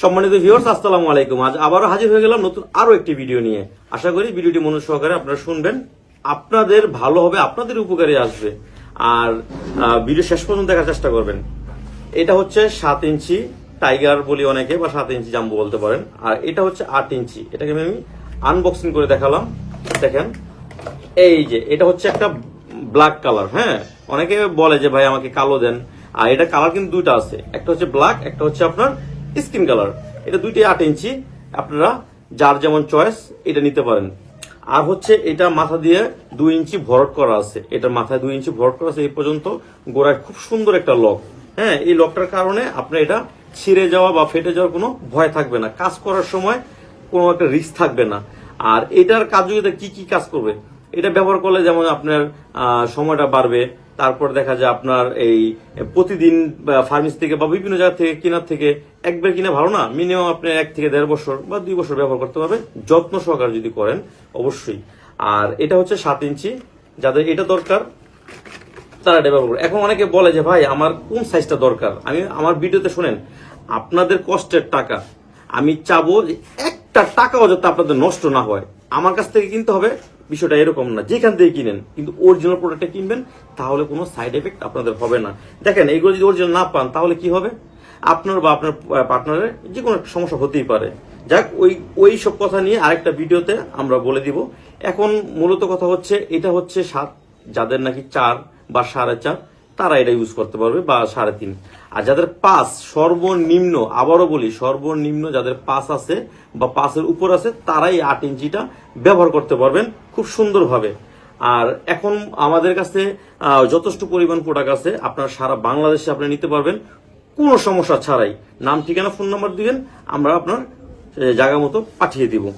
সম্মানিত ভিউয়ার্স, আসসালামু আলাইকুম। আজ আবারও হাজির হয়ে গেলাম নতুন আরো একটি ভিডিও নিয়ে। আশা করি ভিডিওটি মনোযোগ সহকারে আপনারা শুনবেন, আপনাদের ভালো হবে, আপনাদের উপকারে আসবে। আর ভিডিও শেষ পর্যন্ত দেখার চেষ্টা করবেন। এটা হচ্ছে 7 ইঞ্চি টাইগার বলি অনেকে, বা 7 ইঞ্চি জাম্বো বলতে পারেন। আর এটা হচ্ছে 8 ইঞ্চি। এটাকে আমি আনবক্সিং করে দেখালাম। দেখেন, এই যে এটা হচ্ছে একটা ব্ল্যাক কালার। হ্যাঁ, অনেকে বলে যে ভাই আমাকে কালো দেন। আর এটা কালার কিন্তু দুইটা আছে, একটা হচ্ছে ব্ল্যাক, একটা হচ্ছে আপনার স্কিন কালার। এটা দুইটাই 8 ইঞ্চি। আপনারা যার যেমন চয়েস এটা নিতে পারেন। আর হচ্ছে এটা মাথা দিয়ে 2 ইঞ্চি ভরট করা আছে। এটার মাথায় 2 ইঞ্চি ভরট করা আছে এই পর্যন্ত। গোড়ায় খুব সুন্দর একটা লক। হ্যাঁ, এই লকটার কারণে আপনার এটা ছিঁড়ে যাওয়া বা ফেটে যাওয়ার কোনো ভয় থাকবে না। কাজ করার সময় কোনো একটা রিস্ক থাকবে না। আর এটার কার্যকারিতা কি কি কাজ করবে, এটা ব্যবহার করলে যেমন আপনার সময়টা বাড়বে। তারপর দেখা যায় আপনার এই প্রতিদিন ফার্মেসি থেকে বা বিভিন্ন জায়গা থেকে কেনার থেকে একবার কিনা ভালো না, মিনিমাম আপনি 1 থেকে 1.5 বছর বা 2 বছর ব্যবহার করতে পারবে, যত্ন সহকারে যদি করেন অবশ্যই। আর এটা হচ্ছে 7 ইঞ্চি। যাদের এটা দরকার তারা এটা ব্যবহার করে। এখন অনেকে বলে যে ভাই আমার কোন সাইজটা দরকার। আমি আমার ভিডিওতে শুনেন, আপনাদের কষ্টের টাকা, আমি চাবো যে একটা টাকাও যাতে আপনাদের নষ্ট না হয়। আমার কাছ থেকে কিনতে হবে বিষয়টা এরকম না, যেখান থেকে কিনেন কিন্তু অরিজিনাল প্রোডাক্টটা কিনবেন, তাহলে কোনো সাইড এফেক্ট আপনাদের হবে না। দেখেন, এইগুলো যদি অরিজিনাল না পান তাহলে কি হবে, আপনার বা আপনার পার্টনারের যে কোনো একটা সমস্যা হতেই পারে। যাক, ওই সব কথা নিয়ে আরেকটা ভিডিওতে আমরা বলে দিব। এখন মূলত কথা হচ্ছে, এটা হচ্ছে 7, যাদের নাকি 4 বা 4.5 তারা এটা ইউজ করতে পারবে, বা 3.5। আর যাদের 5 সর্বনিম্ন, আবারও বলি সর্বনিম্ন যাদের 5 আছে বা 5-এর উপর আছে, তারাই 8 ইঞ্চিটা ব্যবহার করতে পারবেন খুব সুন্দরভাবে। আর এখন আমাদের কাছে যথেষ্ট পরিমাণ প্রোডাক্ট আছে, আপনার সারা বাংলাদেশে আপনি নিতে পারবেন কোনো সমস্যা ছাড়াই। নাম, ঠিকানা, ফোন নাম্বার দিবেন, আমরা আপনার জায়গা মতো পাঠিয়ে দিব।